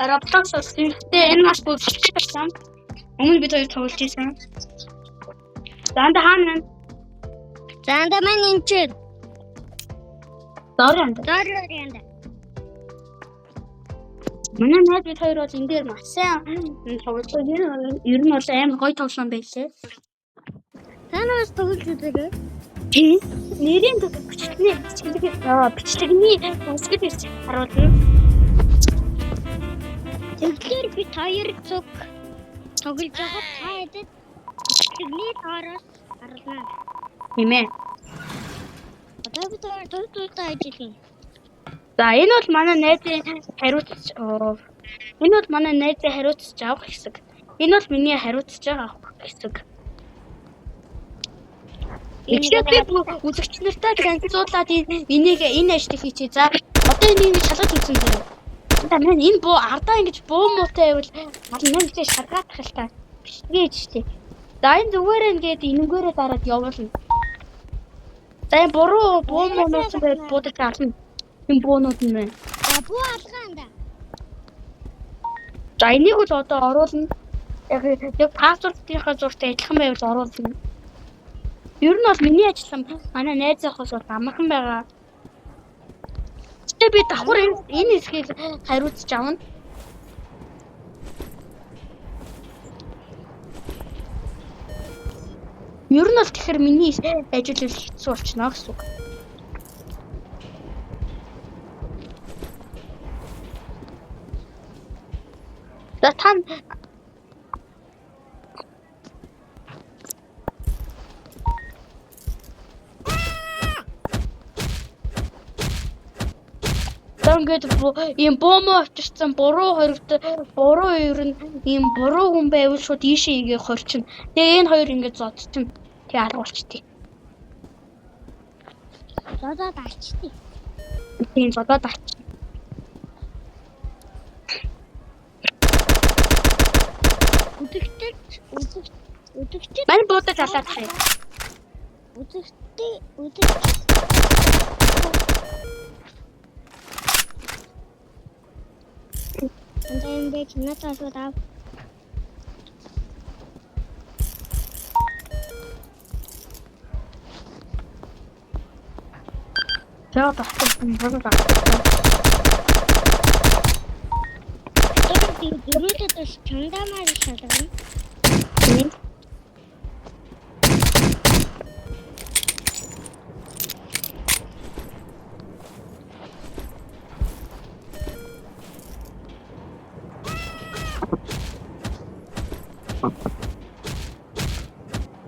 Roblox-оос ихтэй энэ маш бүгд байсан. Өмнө бид хоёр тоглож байсан. Занда хаана? Занда маань энэ чинь. Доранд. Манай найз бид хоёр бол энэ дээр маш сайн тоглож байгаа. Ер нь бол амар гоё тоглоом байлээ. Танаас тоглож үзээрэй. Тийм. Нэрийн бичлэгний үсгэд ирж харуулна. Тэгэхээр бид хоёр зүг тоглож байгаа таадаг бичлэгний тоороос харуулна. Тийм ээ. Одоо бид хоёр тултаа ажиллана. За энэ бол манай найзын хариуцж авах хэсэг. Энэ бол миний хариуцж байгаа хэсэг. Эхлээд би үзэгч нартай танилцуулаад энэ ажлыг хийчихье. За одоо энийг шалгаж үзсэн зэрэг. Энэ буу ардаа ингэж буу муутай байвал намайг шалгаад тахалтай. Биш дээ. За энэ зүгээр ингээд энэгээрээ дараад явуулна. За энэ буруу буу муунаас буудаж авна. Энэ буунууд нь байна. За буу алгаанда. За энийг л одоо оруулна. Яг пассвордынхаа зургтай адилхан байвал оруулна. Ер нь бол миний ажил манай найзынхаас бол амархан байгаа. Гэтэ би давхар энэ хэсгийг хариуцж авна. Ер нь бол тэгэхээр миний ажил хэцүү болчихно гэсэн үг. За та ингээд ийм бомоо авчирсан буруу ер нь ийм буруу хүн байвал шууд ийшээ ингээ хорчин. Тэгээ энэ хоёр ингээ зодчин. Тэгээ аргуулчтий. Зодоод авчтий. Тийм зодоод авчи. Үдэгчтэй. Мань буудаж алаад хай. Үдэгчтэй. Энд би чинатаас удаа. За батсан баг. Тэр дөрөвдөс чандамаар шалгана.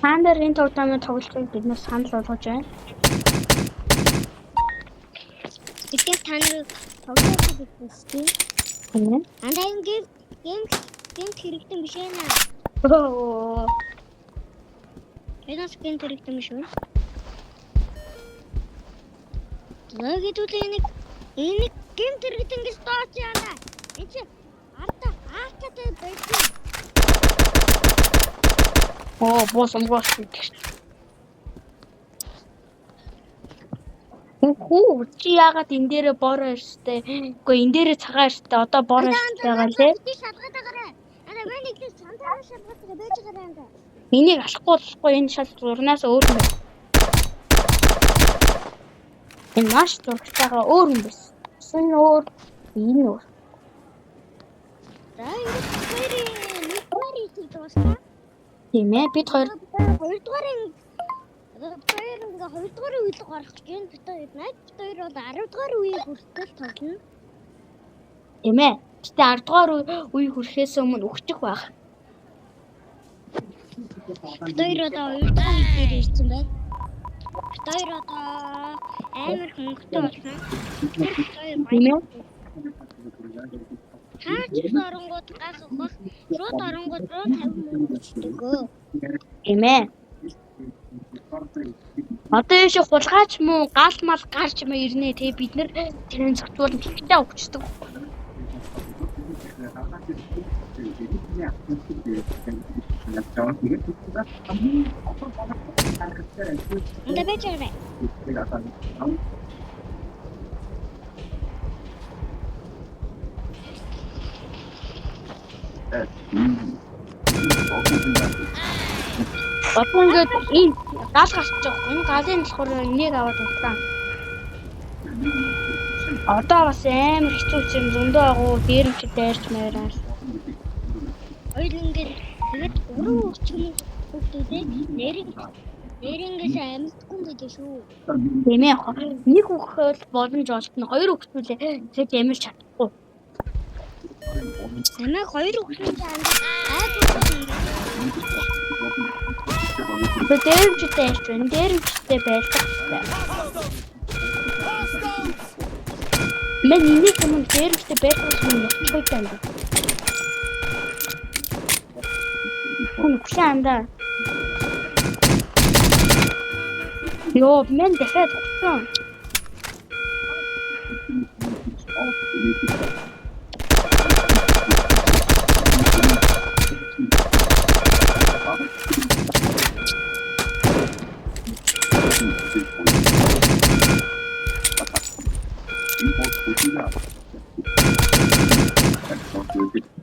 Хандер энэ тоглоомын тоглолтыг биднээс санал болгож байна. Бидний таныг тоглоомыг бичсэн. Тийм. Андаа энэ гейм хэрэгтэй биш ээ наа. Оо. Энэс гейм хэрэгтэй биш үү? Логитүүд энэ гейм хэрэгтэй гэж тооч яана. Энд чи артатай байсан. Оо, босом гооч. Хүү чи яагаад энэ дээрээ бороо ирстэй? Үгүй энэ дээрээ цагаан ирстэй. Одоо бороо ирстэй байгаа лээ. Би шалгаад агараа. Ана би нэг л цантаа шалгаад байж байгаа юм да. Энийг алахгүй энэ шал зурнаас өөр юм байна. Энэ маш зургатайгаа өөр юм байна. Энэ өөр, энэ өөр. За энэ хоёрын нэг дуусна. Тийм ээ, бид хоёрдугаар үед гарах гэж байна. Бид хоёр бол 10 дугаар үеийг хүртэл тоглоно. Тийм ээ. Гэтэ 10 дугаар үе хүрэхээс өмнө өгчих байх. Бид хоёр одоо 2 дугаар үе дээр ирсэн байна. Бид хоёр одоо амар хөнгөтэй болсон. Тийм ээ. Хаач оронгууд гас ухах. Шууд оронгууд руу 50 мөнгө өгчдөг. Тийм ээ. Одоо яаш хулгайч муу гал мал гарч мэ ирнэ те бид нар тэрэн зөвхөн тэгтээ өгчдөг. Энд байж байгаа. Одоо ингээд энэ гал гарч байгаа. Энэ галын болохоор нэг аваад унтаа. Одоо бас амар хэцүү юм зөндөө агуу дээрмч дайрч маяраас. Хоёул ингээд тэгээд уруу өчгөн хүүхдүүдээ нэрнгээс амьдгүй байдаг шүү. Тийм ээ. Нэг хүүхэд боломж олтно. Хоёр хүүхдүүлээ тэгээд ямар чадахгүй. Санаа хоёр хүүхдүүд Дээрмч дайрч байна. Дээрмчтэй байлгах. Мен энийг юм дээрмчтэй байлгах юм болчихгүй тань. Хүнхшаанда. Йоо, мен дахиад өгсөн.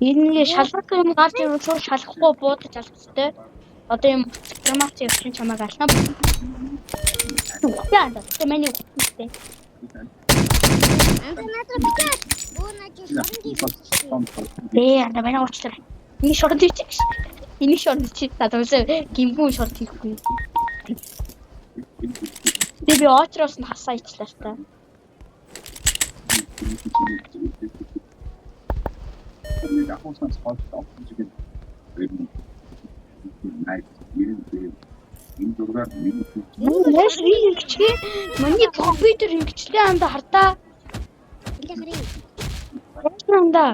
Энэ шалгах юм гарч ирвэл шууд шалгахгүй буудаж алах хэрэгтэй. Одоо юм граммац явуулсан чамайг ална. Яа, тэ миний үгтэй. Антонато битээ. Бүүнаж шоронд Ана манай уучлаарай. Энэ шоронд хийчих. Энэ шоронд чи надад гимгүүн шоронд хийхгүй. Би очроос нь хасаа ичлаа та. Яаш ингэчээ миний компьютер ингэчлээ анда хартаа. Илээ харъя. Анда.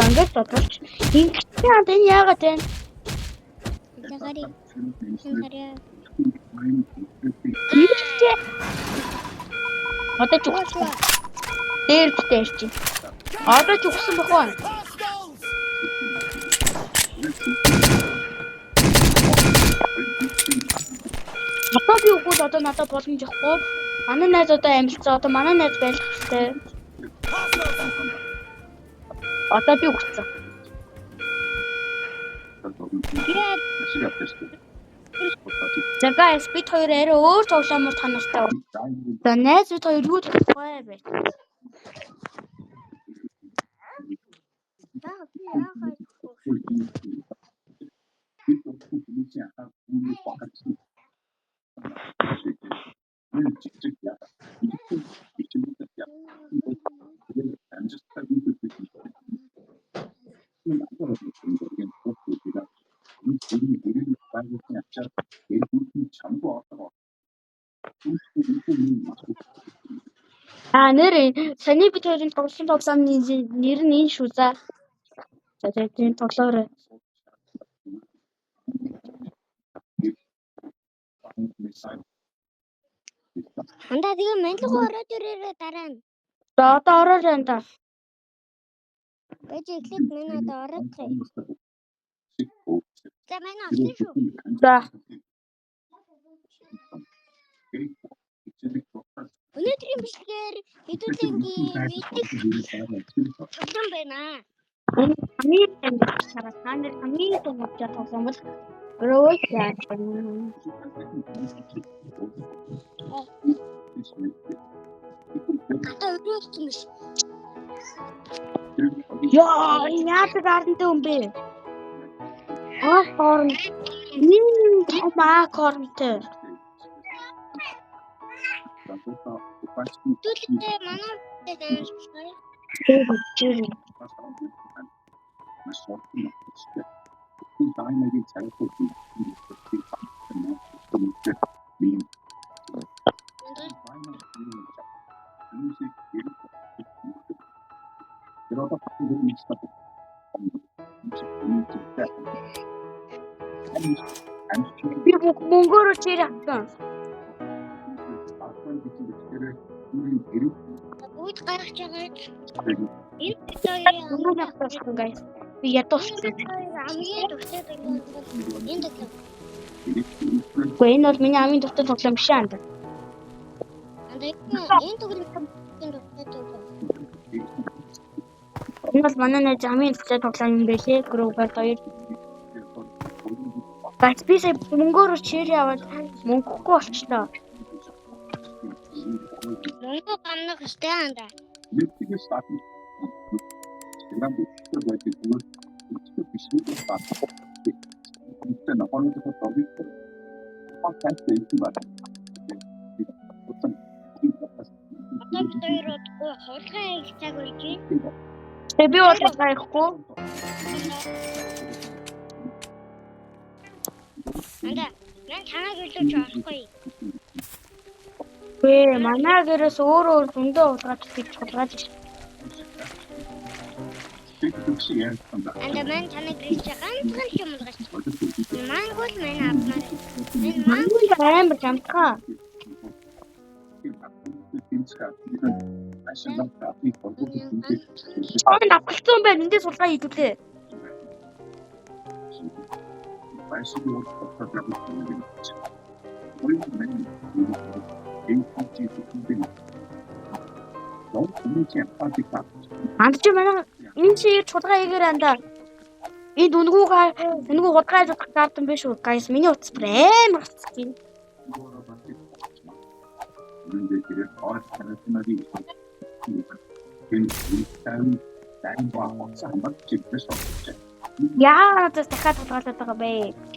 Ангаас татварч ингэчээ анда энэ яагаад вэ? Илээ харъя. Ингэчээ. Одоо ч үхсэн. Дээрч. Одоо ч үхсэн бахваа. Одоо би өгвөл одоо надад боломж ихгүй. Манай найз одоо амилцаа. Одоо манай найз байлгах хэрэгтэй. Одоо би өгсөн. За guys, бид хоёр арай өөр тоглоомор танартай. За найз бид хоёр юу болох вэ бэ? Нэр саний бид хоёрын тоглосон тоглоомны нэр нь энэ шүү за. За тийм тоглоорой. Андаа тэгээ манлгуу ороод ирээрээ дараа нь. За одоо ороод байна да. Бэж эхлээд манай одоо ороод таа. За манай орсон шүү. За. Өнөөдрийн бичлэгээр хэдүүлэнгийн мэдих тоглоом байна. Хамгийн хамгийн хамгийн тоглоом бол Brawl Stars байна. Одоо өрөөсөн биш. Яа, яагаад гарантай юм бэ? Корн. Томаа корнтэй. Түлхтэй манай дэвшгүй. Чүр. Би мөнгөөр чирээ авсан. Үүд гарах чагаад энэ Мөнгөөр авсан guys. Би ядуулсан. хамгийн дуртай тоглоом энэ тоглоом. Гэхдээ энэ бол миний хамгийн дуртай тоглоом биш аа. Энэ төгрөгийн дуртай. Энэ бол манай нэг замын төлөө тоглоом юм байлээ. Группээр хоёр. Бац би сая мөнгөөр чир яваад мөнгөгүй болчлоо. Мөнгө гамнах өстэй анда. Одоогдоороо хулгай хэлцээг үйж. Тэгээ би бол гайхгүй. Анда мен танаг үлээж орохгүй. Гээ манай гэрээс өөр зөндөө уулгаад гэж хулгаж. Анда мен танаг ирж ганцхан юм болгож. Мангол мен авмаар. Энэ мангол Амар жамтгаа. Чамд авчихсан байна. Эндээс сулгаа хийдүүлээ. Анд чи манай энэ чи чулгаа игээр анда. Энд үнгүү хулгай зодох гардсан биш үү? Гайс миний утас амар хацчих. Яа, tas дахиад хулгайлаад байгаа бэ?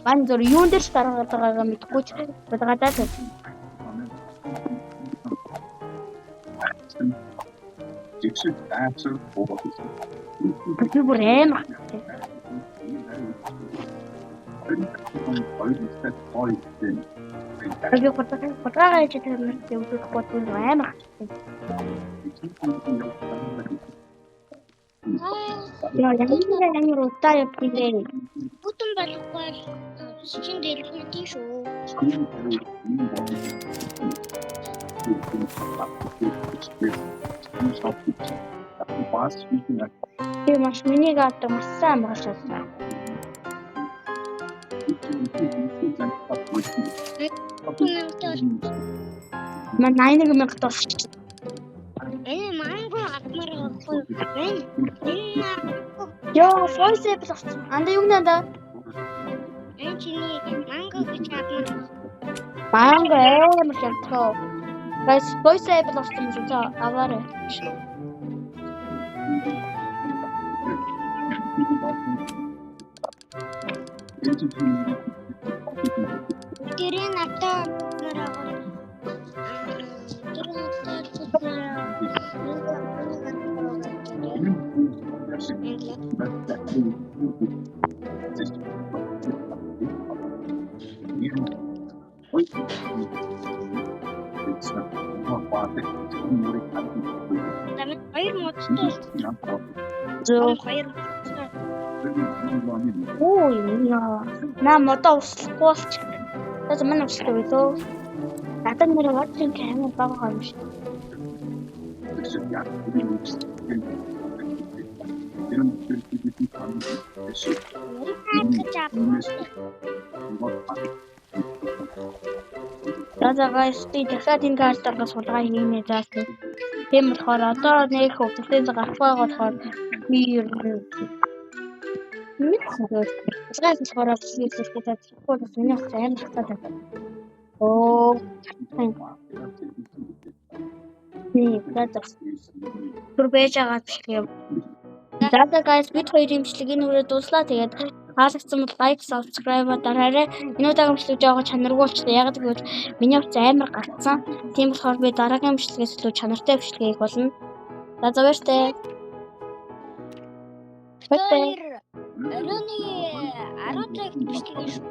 Мань зур юун дээр ч дараагаад байгаагаа мэдэхгүй ч хулгайлаад байна. Би бүр амар. Би хулгай гэж тэрнээс өвдөх бодвол амар. Яа, ямар утаа явуулээ. бүтэн болохгүй шинэ дэлгүүрийн шүү. Би маш миний гад маш сайн болчихсон. Ман 8,000 төгрөг. Энэ манго атмар байхгүй. Йоо, фойсээ болсон. Анда юу нэ? Энэ чиний манго гэж атмар. Манго амар хямдхан. Гайс фойсээ болсон юм шиг аваарай. Гэрэн ата нараа. Ой, яа. На модоо услахгүй болчих. Тэгээс манай услах байлоо. Надад нэр ватрын камер байгаа юм шиг. Дагаас би дахиад энэ картаас сулгаа хийнэ заасан. Тийм болохоор одоо нэг хөвгөлтэй гарах байгаа болохоор би нэг хөвгөл. Сулгаас болохоор хийхээ татчихгүй бас миний хот амар хатаад. Оо. Nee, das турбэж байгаа гэх юм. За guys бид хоёрын имжлэгийн үрээ дуслаа. Тэгээд таалагдсан бол лайк, subscribe дараарай. Энэ удаагийн имжлэг жоо чанаргүй болчихлоо. Яг гэвэл миний утас амар гацсан. Тийм болохоор би дараагийн имжлэгээс илүү чанартай имжлэгийг болно. За баяртай. Ароны 10 цагт бичлэг шүү.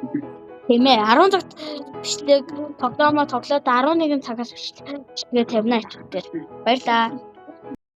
Тийм ээ 10 цагт бичлэг тоглоомоо тоглоод 11 цагаас бичлэгээ тавина ачиг дээр. Баярлалаа.